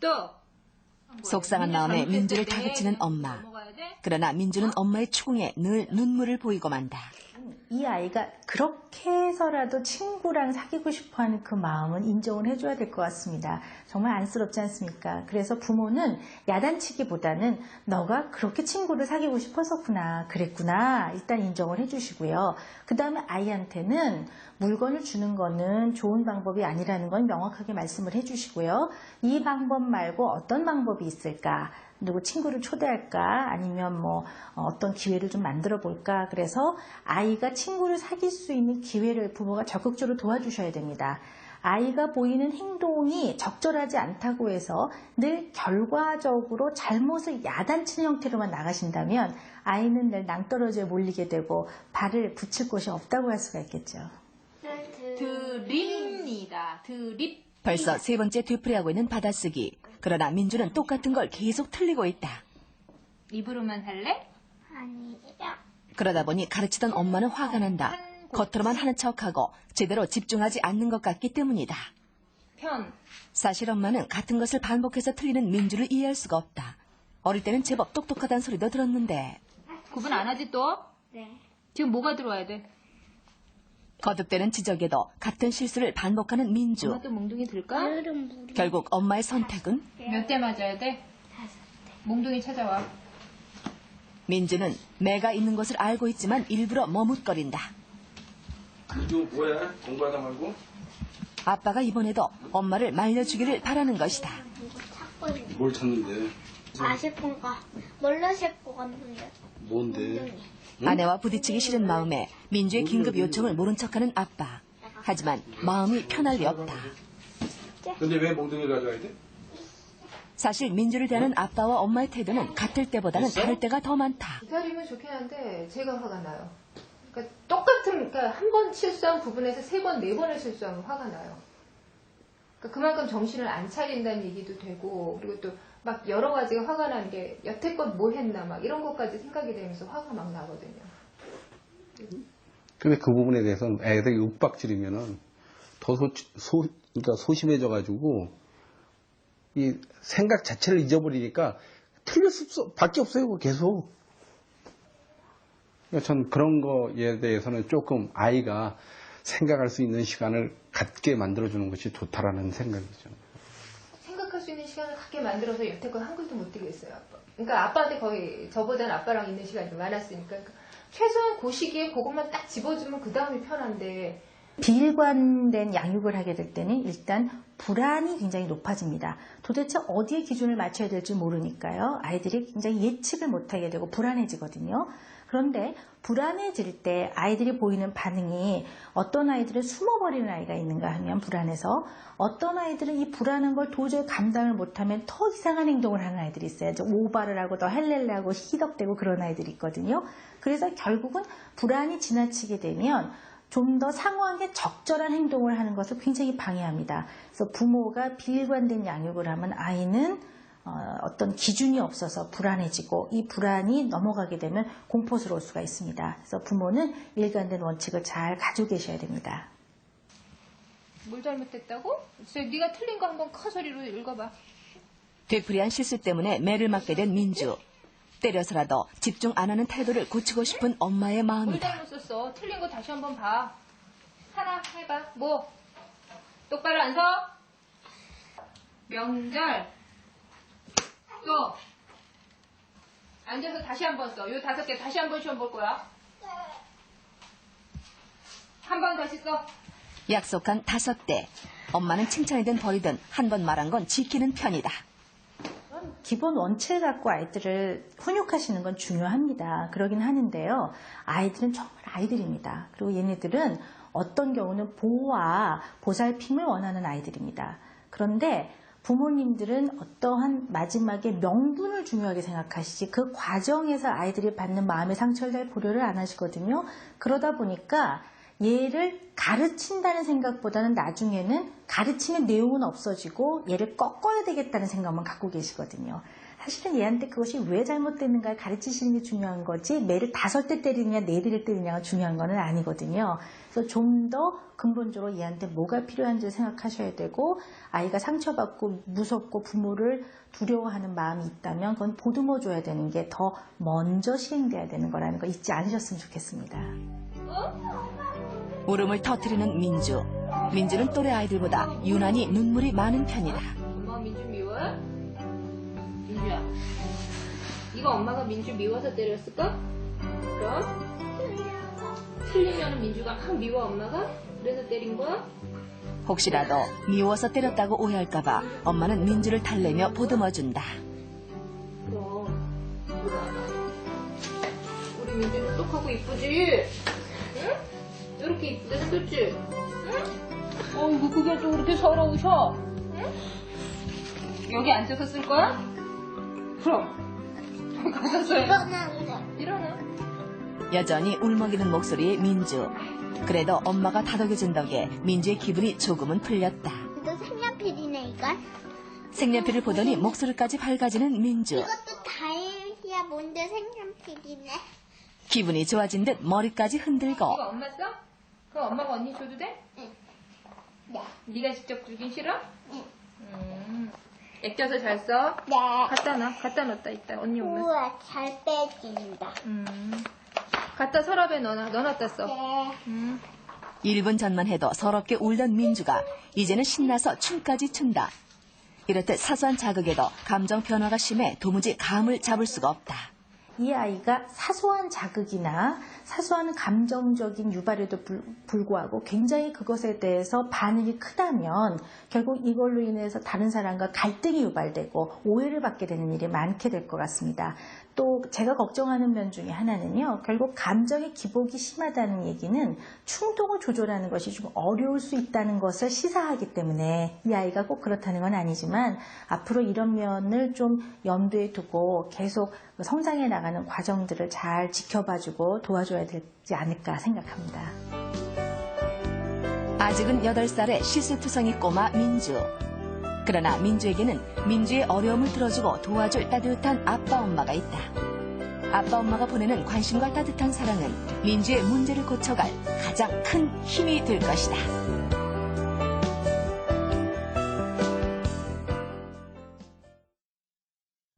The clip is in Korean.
또 속상한 마음에 민주를 다그치는 엄마. 그러나 민주는 엄마의 추궁에 늘 눈물을 보이고 만다. 이 아이가 그렇게 해서라도 친구랑 사귀고 싶어하는 그 마음은 인정을 해줘야 될 것 같습니다. 정말 안쓰럽지 않습니까? 그래서 부모는 야단치기보다는 너가 그렇게 친구를 사귀고 싶었었구나, 그랬구나 일단 인정을 해주시고요. 그 다음에 아이한테는 물건을 주는 거는 좋은 방법이 아니라는 건 명확하게 말씀을 해주시고요. 이 방법 말고 어떤 방법이 있을까? 누구 친구를 초대할까? 아니면 뭐 어떤 기회를 좀 만들어 볼까? 그래서 아이가 친구를 사귈 수 있는 기회를 부모가 적극적으로 도와주셔야 됩니다. 아이가 보이는 행동이 적절하지 않다고 해서 늘 결과적으로 잘못을 야단치는 형태로만 나가신다면 아이는 늘 낭떠러지에 몰리게 되고 발을 붙일 곳이 없다고 할 수가 있겠죠. 드립니다. 드립. 벌써 세 번째 되풀이하고 있는 받아쓰기. 그러나 민주는 똑같은 걸 계속 틀리고 있다. 입으로만 할래? 아니요. 그러다 보니 가르치던 엄마는 화가 난다. 겉으로만 하는 척하고 제대로 집중하지 않는 것 같기 때문이다. 편. 사실 엄마는 같은 것을 반복해서 틀리는 민주를 이해할 수가 없다. 어릴 때는 제법 똑똑하다는 소리도 들었는데 구분 안 하지 또? 네. 지금 뭐가 들어와야 돼? 거듭되는 지적에도 같은 실수를 반복하는 민주. 엄마 또 몽둥이 들까? 여름 물이 결국 엄마의 선택은 몇 대 맞아야 돼? 5대. 몽둥이 찾아와. 민주는 매가 있는 것을 알고 있지만 일부러 머뭇거린다. 민주 뭐해? 공부하다 말고? 아빠가 이번에도 엄마를 말려주기를 바라는 것이다. 이거 찾고 있는 뭘 찾는데? 아실 건가? 몰라 싣고 갔는데. 뭔데? 아내와 부딪히기 싫은 마음에 민주의 긴급 요청을 모른 척하는 아빠. 하지만 마음이 편할 리 없다. 근데 왜 몽둥이를 가져와야 돼? 사실 민주를 대하는 아빠와 엄마의 태도는 같을 때보다는 다를 때가 더 많다. 기다리면 좋긴 한데 제가 화가 나요. 그러니까 똑같은, 그러니까 한 번 실수한 부분에서 세 번, 네 번을 실수하면 화가 나요. 그러니까 그만큼 정신을 안 차린다는 얘기도 되고, 그리고 또 막 여러 가지가 화가 나는 게 여태껏 뭐 했나 막 이런 것까지 생각이 되면서 화가 막 나거든요. 근데 그 부분에 대해서는 애들이 윽박지르면은 더 그러니까 소심해져가지고 이 생각 자체를 잊어버리니까 틀릴 수밖에 없어요, 계속. 그러니까 전 그런 거에 대해서는 조금 아이가 생각할 수 있는 시간을 갖게 만들어주는 것이 좋다라는 생각이죠. 생각할 수 있는 시간을 갖게 만들어서 여태껏 한글도 못 뜨겠어요, 아빠. 그러니까 아빠한테 거의 저보다는 아빠랑 있는 시간이 좀 많았으니까. 그러니까 최소한 그 시기에 그것만 딱 집어주면 그 다음이 편한데. 비일관된 양육을 하게 될 때는 일단 불안이 굉장히 높아집니다. 도대체 어디에 기준을 맞춰야 될지 모르니까요. 아이들이 굉장히 예측을 못하게 되고 불안해지거든요. 그런데 불안해질 때 아이들이 보이는 반응이 어떤 아이들은 숨어버리는 아이가 있는가 하면 불안해서 어떤 아이들은 이 불안한 걸 도저히 감당을 못하면 더 이상한 행동을 하는 아이들이 있어요. 오바를 하고 더 헬렐레 하고 희덕대고 그런 아이들이 있거든요. 그래서 결국은 불안이 지나치게 되면 좀 더 상황에 적절한 행동을 하는 것을 굉장히 방해합니다. 그래서 부모가 비일관된 양육을 하면 아이는 어떤 기준이 없어서 불안해지고 이 불안이 넘어가게 되면 공포스러울 수가 있습니다. 그래서 부모는 일관된 원칙을 잘 가지고 계셔야 됩니다. 뭘 잘못했다고? 글쎄, 네가 틀린 거 한번 큰 소리로 읽어봐. 되풀이한 실수 때문에 매를 맞게 된 민주. 때려서라도 집중 안 하는 태도를 고치고 싶은 엄마의 뭘 마음이다. 잘못 썼어? 틀린 거 다시 한번 봐. 하나 해봐. 뭐? 똑바로 안 서? 명절. 또. 앉아서 다시 한번 써. 요 5개 다시 한번 시험 볼 거야. 한 번 다시 써. 약속한 5대. 엄마는 칭찬이든 벌이든 한 번 말한 건 지키는 편이다. 기본 원칙을 갖고 아이들을 훈육하시는 건 중요합니다. 그러긴 하는데요. 아이들은 정말 아이들입니다. 그리고 얘네들은 어떤 경우는 보호와 보살핌을 원하는 아이들입니다. 그런데 부모님들은 어떠한 마지막에 명분을 중요하게 생각하시지 그 과정에서 아이들이 받는 마음의 상처를 잘 고려를 안 하시거든요. 그러다 보니까 얘를 가르친다는 생각보다는 나중에는 가르치는 내용은 없어지고 얘를 꺾어야 되겠다는 생각만 갖고 계시거든요. 사실은 얘한테 그것이 왜 잘못됐는가를 가르치시는 게 중요한 거지 매를 5대 때리느냐 4대를 때리느냐가 중요한 건 아니거든요. 그래서 좀 더 근본적으로 얘한테 뭐가 필요한지 생각하셔야 되고 아이가 상처받고 무섭고 부모를 두려워하는 마음이 있다면 그건 보듬어 줘야 되는 게 더 먼저 시행돼야 되는 거라는 거 잊지 않으셨으면 좋겠습니다. 울음을 터뜨리는 민주. 민주는 또래 아이들보다 유난히 눈물이 많은 편이다. 엄마가 민주 미워? 민주야, 이거 엄마가 민주 미워서 때렸을까? 그럼? 틀리면 민주가 막 미워 엄마가? 그래서 때린 거야? 혹시라도 미워서 때렸다고 오해할까봐 엄마는 민주를 달래며 보듬어준다. 그럼 우리 민주는 똑하고 이쁘지? 응? 이렇게 이쁘게 생겼지? 응? 어이구 그게 또 그렇게 서러우셔? 응? 여기 앉아서 쓸 거야? 그럼 저기 가서 써야지. 일어나. 여전히 울먹이는 목소리의 민주. 그래도 엄마가 다독여준 덕에 민주의 기분이 조금은 풀렸다. 너 색연필이네 이건. 색연필을 보더니 목소리까지 밝아지는 민주. 이것도 다이아 뭔데 색연필이네. 기분이 좋아진 듯 머리까지 흔들고 이거 엄마 써? 그럼 엄마가 언니 줘도 돼? 응. 네가 직접 주긴 싫어? 액져서 잘 써? 네. 갖다 넣었다 이따 언니 오면. 우와 잘 빼진다. 갖다 서랍에 넣어놨다 써. 네. 1분 전만 해도 서럽게 울던 민주가 이제는 신나서 춤까지 춘다. 이렇듯 사소한 자극에도 감정 변화가 심해 도무지 감을 잡을 수가 없다. 이 아이가 사소한 자극이나 사소한 감정적인 유발에도 불구하고 굉장히 그것에 대해서 반응이 크다면 결국 이걸로 인해서 다른 사람과 갈등이 유발되고 오해를 받게 되는 일이 많게 될 것 같습니다. 또 제가 걱정하는 면 중에 하나는요. 결국 감정의 기복이 심하다는 얘기는 충동을 조절하는 것이 좀 어려울 수 있다는 것을 시사하기 때문에 이 아이가 꼭 그렇다는 건 아니지만 앞으로 이런 면을 좀 염두에 두고 계속 성장해 나가는 과정들을 잘 지켜봐주고 도와줘야 되지 않을까 생각합니다. 아직은 8살의 실수투성이 꼬마 민주. 그러나 민주에게는 민주의 어려움을 들어주고 도와줄 따뜻한 아빠 엄마가 있다. 아빠 엄마가 보내는 관심과 따뜻한 사랑은 민주의 문제를 고쳐갈 가장 큰 힘이 될 것이다.